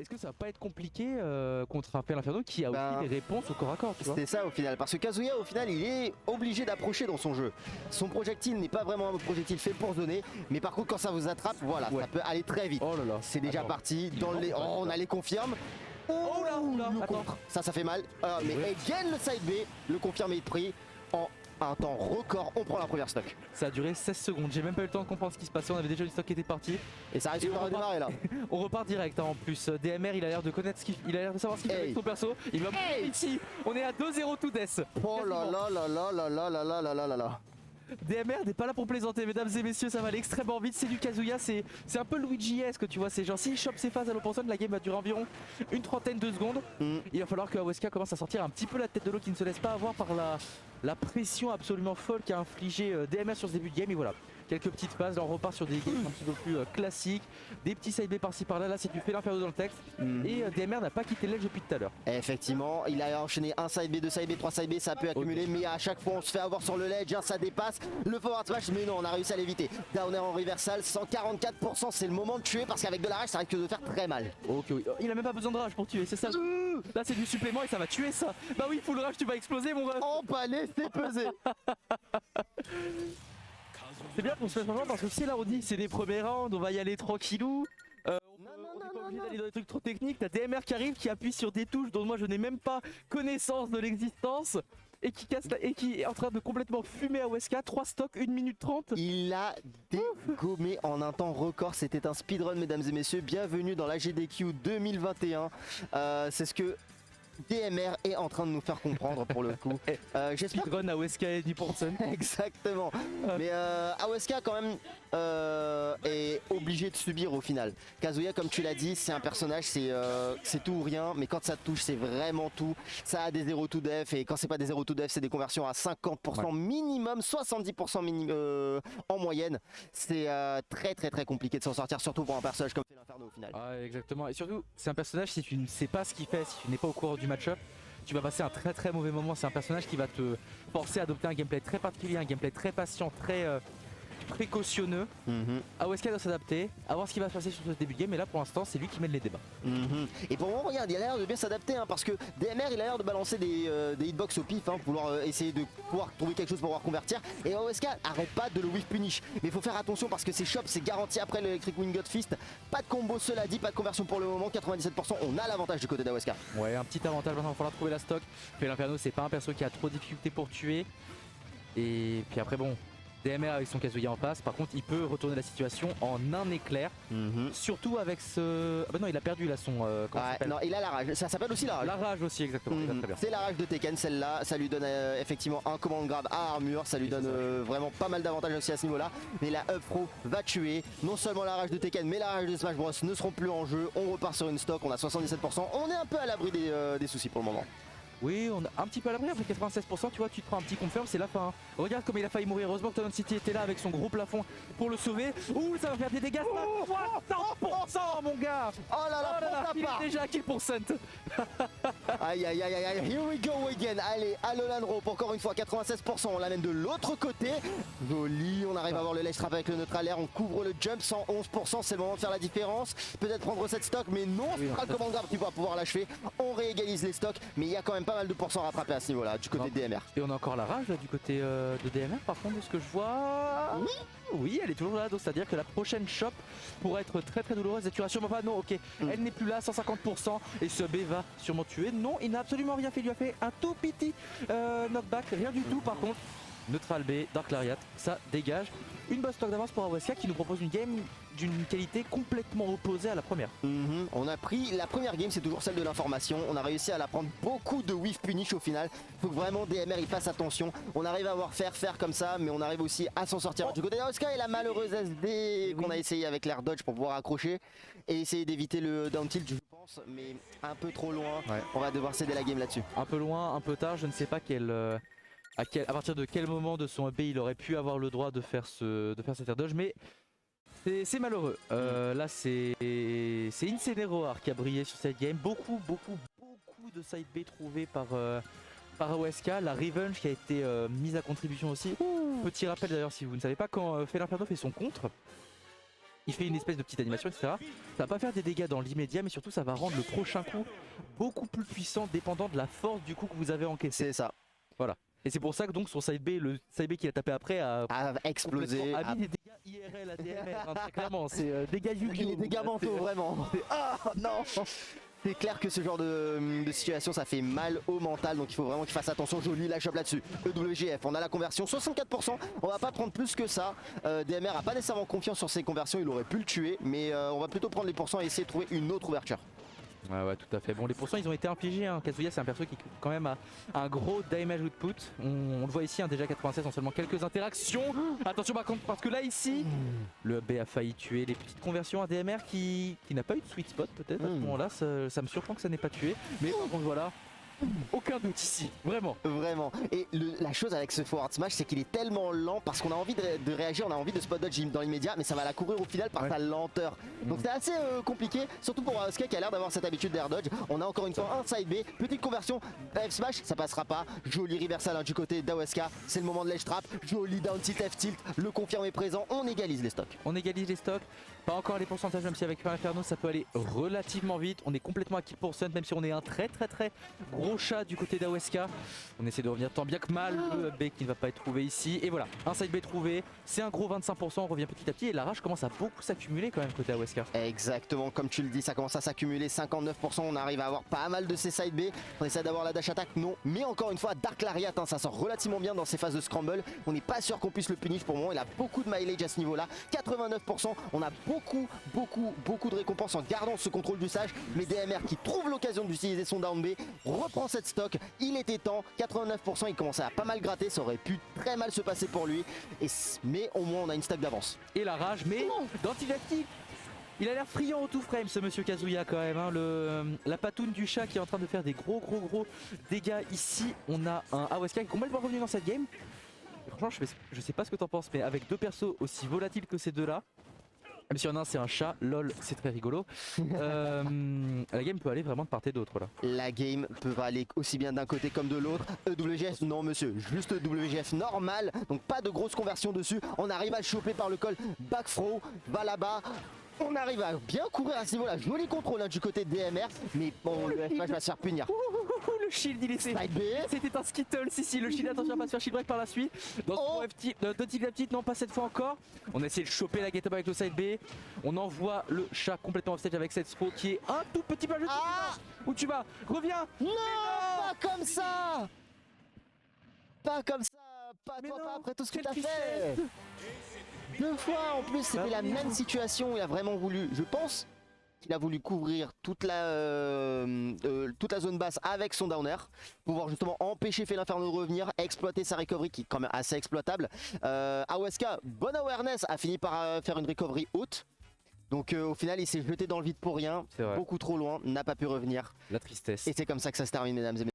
est-ce que ça va pas être compliqué contre un Père Inferno qui a Ben, aussi des réponses au corps à corps, tu vois? C'est ça au final, parce que Kazuya au final il est obligé d'approcher dans son jeu. Son projectile n'est pas vraiment un projectile fait pour se donner, mais par contre quand ça vous attrape, voilà, Ouais. ça peut aller très vite. Oh là là. C'est déjà Attends. parti, dans les... Oh, on a les confirmes. Oh là là, le attends. contre. Ça fait mal. Mais Ouais. again le side B, le confirmé est pris en un temps record, on prend la première stock. Ça a duré 16 secondes, j'ai même pas eu le temps de comprendre ce qui se passait, on avait déjà une stock qui était partie. Et ça risque de redémarrer là. On repart direct hein, en plus. DMR il a l'air de connaître ce qu'il il a l'air de savoir ce qu'il fait avec son perso. Il va ici. On est à 2-0 to death. Oh là là là là là là là là là là là là. DMR n'est pas là pour plaisanter, mesdames et messieurs, ça va aller extrêmement vite. C'est du Kazuya, c'est un peu Luigi-esque, tu vois. C'est genre s'il chope ses phases à l'opposition, la game va durer environ une trentaine de secondes. Il va falloir que Aweska commence à sortir un petit peu la tête de l'eau, qui ne se laisse pas avoir par la pression absolument folle qu'a infligé DMR sur ce début de game. Et voilà, quelques petites phases, là on repart sur des games un petit peu plus classiques, des petits side B par-ci par-là. Là c'est du fait l'inférieur dans le texte. Et DMR n'a pas quitté l'edge depuis tout à l'heure. Effectivement, il a enchaîné un side B, deux side B, trois side B, ça peut accumuler, mais à chaque fois on se fait avoir sur le ledge, hein, ça dépasse le forward smash, mais non, on a réussi à l'éviter. Downer en reversal, 144%, c'est le moment de tuer parce qu'avec de la rage, ça risque de faire très mal. Ok, oui. Il a même pas besoin de rage pour tuer, c'est ça. Là c'est du supplément et ça va tuer ça. Bah oui, full rage, tu vas exploser mon ref. On va laisser peser. C'est bien qu'on se fasse vraiment parce que si là on dit c'est des premiers rounds, on va y aller tranquillou. On n'est pas obligé d'aller dans des trucs trop techniques. T'as DMR qui arrive, qui appuie sur des touches dont moi je n'ai même pas connaissance de l'existence. Et qui casse et qui est en train de complètement fumer Aweska. 3 stocks, 1 minute 30. Il a dégommé en un temps record, c'était un speedrun mesdames et messieurs, bienvenue dans la GDQ 2021. C'est ce que DMR est en train de nous faire comprendre pour le coup. J'espère Speedrun Aweska et 10%. Exactement. Mais Aweska quand même est obligé de subir au final. Kazuya comme tu l'as dit c'est un personnage, c'est tout ou rien, mais quand ça te touche c'est vraiment tout. Ça a des 0 to def et quand c'est pas des 0 to def c'est des conversions à 50% minimum, 70% en moyenne. C'est très très très compliqué de s'en sortir, surtout pour un personnage comme l'Inferno au final. Ah, exactement. Et surtout, c'est un personnage, si tu ne sais pas ce qu'il fait, si tu n'es pas au courant du match-up, tu vas passer un très très mauvais moment. C'est un personnage qui va te forcer à adopter un gameplay très particulier, un gameplay très patient, très précautionneux. Aweska doit s'adapter, à voir ce qui va se passer sur ce début de game. Et là, pour l'instant, c'est lui qui mène les débats. Et pour moi, regarde, il a l'air de bien s'adapter hein, parce que DMR il a l'air de balancer des hitbox au pif hein, pour pouvoir essayer de pouvoir trouver quelque chose pour pouvoir convertir. Et Aweska arrête pas de le whiff punish. Mais il faut faire attention parce que ces shops c'est garanti après l'Electric Wing God Fist. Pas de combo, cela dit, pas de conversion pour le moment. 97%, on a l'avantage du côté d'Aweska. Ouais, un petit avantage maintenant, il va falloir trouver la stock. Puis l'Inferno, c'est pas un perso qui a trop de difficultés pour tuer. Et puis après, bon. DMR avec son Kazuya en face, par contre il peut retourner la situation en un éclair, surtout avec ce... Ah bah non il a perdu là son... non il a la rage, ça s'appelle aussi la rage. La rage aussi exactement, très bien. C'est la rage de Tekken celle-là, ça lui donne effectivement un command grab à armure, ça lui donne vraiment pas mal d'avantages aussi à ce niveau-là. Mais la up throw va tuer, non seulement la rage de Tekken mais la rage de Smash Bros ne seront plus en jeu, on repart sur une stock, on a 77%, on est un peu à l'abri des soucis pour le moment. Oui, on a un petit peu à l'abri, après 96%, tu vois, tu te prends un petit confirm, c'est la fin. Hein. Regarde comme il a failli mourir, heureusement que Tonon City était là avec son gros plafond pour le sauver. Ouh, ça va faire des dégâts, 60% mon gars. Oh là là, il est déjà à kill pour Cent. Aïe aïe aïe aïe, here we go again. Allez, à Lolan Rope, encore une fois, 96%, on l'amène de l'autre côté. Joli, on arrive à avoir le ledge trap avec le neutral air, on couvre le jump, 111%, c'est le moment de faire la différence. Peut-être prendre cette stock, mais non, ce sera le command grab qui va pouvoir l'achever. On réégalise les stocks, mais il y a quand même pas mal de pourcents rattrapés à ce niveau-là, du côté de DMR. Et on a encore la rage là, du côté de DMR, par contre, de ce que je vois. Oui, elle est toujours là, donc c'est-à-dire que la prochaine shop pourrait être très très douloureuse. Et tu rassures pas, non, ok, elle n'est plus là, 150%, et ce B va sûrement tuer. Non, il n'a absolument rien fait, il lui a fait un tout petit knockback, rien du tout par contre. Neutral B, Dark Lariat, ça dégage. Une bonne stock d'avance pour Aweska qui nous propose une game d'une qualité complètement opposée à la première. On a pris la première game, c'est toujours celle de l'information. On a réussi à la prendre beaucoup de whiff punish au final. Faut que vraiment DMR il fasse attention. On arrive à avoir faire comme ça, mais on arrive aussi à s'en sortir. Du côté d'Aweska et la malheureuse SD qu'on a essayé avec l'air dodge pour pouvoir accrocher et essayer d'éviter le down tilt, je pense, mais un peu trop loin. Ouais. On va devoir céder la game là-dessus. Un peu loin, un peu tard, je ne sais pas à partir de quel moment de son EP il aurait pu avoir le droit de faire cet air dodge, mais c'est malheureux. Là c'est Incineroar qui a brillé sur cette game. Beaucoup de side B trouvés par Aweska. La Revenge qui a été mise à contribution aussi. Petit rappel d'ailleurs si vous ne savez pas, quand Fel Inferno fait son contre, il fait une espèce de petite animation, etc. Ça va pas faire des dégâts dans l'immédiat, mais surtout ça va rendre le prochain coup beaucoup plus puissant, dépendant de la force du coup que vous avez encaissé. C'est ça. Voilà. Et c'est pour ça que donc son side B, le side B qu'il a tapé après, a Explosé. a mis des dégâts IRL à DMR, hein, très clairement. C'est dégâts Yu-Gi-Oh! Les dégâts mentaux, vraiment. Ah non. C'est clair que ce genre de situation, ça fait mal au mental, donc il faut vraiment qu'il fasse attention. Joli la chope là-dessus. EWGF, on a la conversion 64%. On va pas prendre plus que ça. DMR a pas nécessairement confiance sur ses conversions, il aurait pu le tuer, mais on va plutôt prendre les pourcents et essayer de trouver une autre ouverture. Ouais, tout à fait. Bon, les pourcents ils ont été infligés. Hein. Kazuya, c'est un perso qui quand même a un gros damage output. On le voit ici, hein, déjà 96 en seulement quelques interactions. Attention par contre, parce que là, ici, le B a failli tuer. Les petites conversions à DMR qui n'a pas eu de sweet spot, peut-être à ce moment-là. Ça me surprend que ça n'ait pas tué. Mais par contre, voilà. Aucun doute ici, vraiment. Vraiment. Et la chose avec ce forward smash, c'est qu'il est tellement lent parce qu'on a envie de réagir, on a envie de spot dodge dans l'immédiat, mais ça va la courir au final par sa lenteur. Donc c'est assez compliqué, surtout pour Asuka qui a l'air d'avoir cette habitude d'air dodge. On a encore une fois un side B, petite conversion, F smash, ça passera pas. Joli reversal hein, du côté d'Aweska, c'est le moment de l'edge trap. Joli down tilt, F tilt, le confirme est présent, on égalise les stocks. On égalise les stocks, pas encore les pourcentages, même si avec Fire Inferno ça peut aller relativement vite. On est complètement à kill pour Sun, même si on est un très gros chat du côté d'Aweska. On essaie de revenir tant bien que mal, le B qui ne va pas être trouvé ici. Et voilà, un side B trouvé, c'est un gros 25%, on revient petit à petit et la rage commence à beaucoup s'accumuler quand même côté Aweska. Exactement, comme tu le dis, ça commence à s'accumuler, 59%, on arrive à avoir pas mal de ces side B. On essaie d'avoir la dash attack, non. Mais encore une fois, Dark Lariat, hein, ça sort relativement bien dans ces phases de scramble. On n'est pas sûr qu'on puisse le punish pour le moment, il a beaucoup de mileage à ce niveau-là. 89%, on a beaucoup de récompenses en gardant ce contrôle du sage. Mais DMR qui trouve l'occasion d'utiliser son down B, reprend cette stock. Il était temps, 89%, il commençait à pas mal gratter, ça aurait pu très mal se passer pour lui. Mais au moins on a une stack d'avance. Et la rage, mais d'anti-tactique. Il a l'air friand au tout frame ce monsieur Kazuya quand même, hein. La patoune du chat qui est en train de faire des gros dégâts ici. On a un Aweska qui est complètement revenu dans cette game. Et franchement je sais pas ce que t'en penses, mais avec deux persos aussi volatiles que ces deux là, même si y en a un c'est un chat, lol c'est très rigolo, la game peut aller vraiment de part et d'autre là. La game peut aller aussi bien d'un côté comme de l'autre. EWGF, non monsieur, juste EWGF normal, donc pas de grosse conversion dessus. On arrive à le choper par le col, back throw, va là-bas. On arrive à bien courir à ce niveau-là, joli contrôle hein, du côté de DMR, mais bon, le F-Smash va se faire punir. Le shield il était. Side B. C'était un Skittle, si le shield, attention à pas se faire shield break par la suite. Dans deux tirs la petite, non pas cette fois encore. On a essayé de choper la get up avec le side B. On envoie le chat complètement offstage avec cette throw qui est un tout petit peu juste. Où tu vas? Reviens. Non, pas comme ça. Pas comme ça. Pas toi, pas après tout ce que t'as fait. Deux fois en plus, c'était la même situation. Il a vraiment voulu, je pense qu'il a voulu couvrir toute la zone basse avec son downer, pouvoir justement empêcher Fel Inferno de revenir, exploiter sa recovery qui est quand même assez exploitable. Aweska, bonne awareness, a fini par faire une recovery haute. Donc au final il s'est jeté dans le vide pour rien, beaucoup trop loin, n'a pas pu revenir. La tristesse. Et c'est comme ça que ça se termine mesdames et messieurs.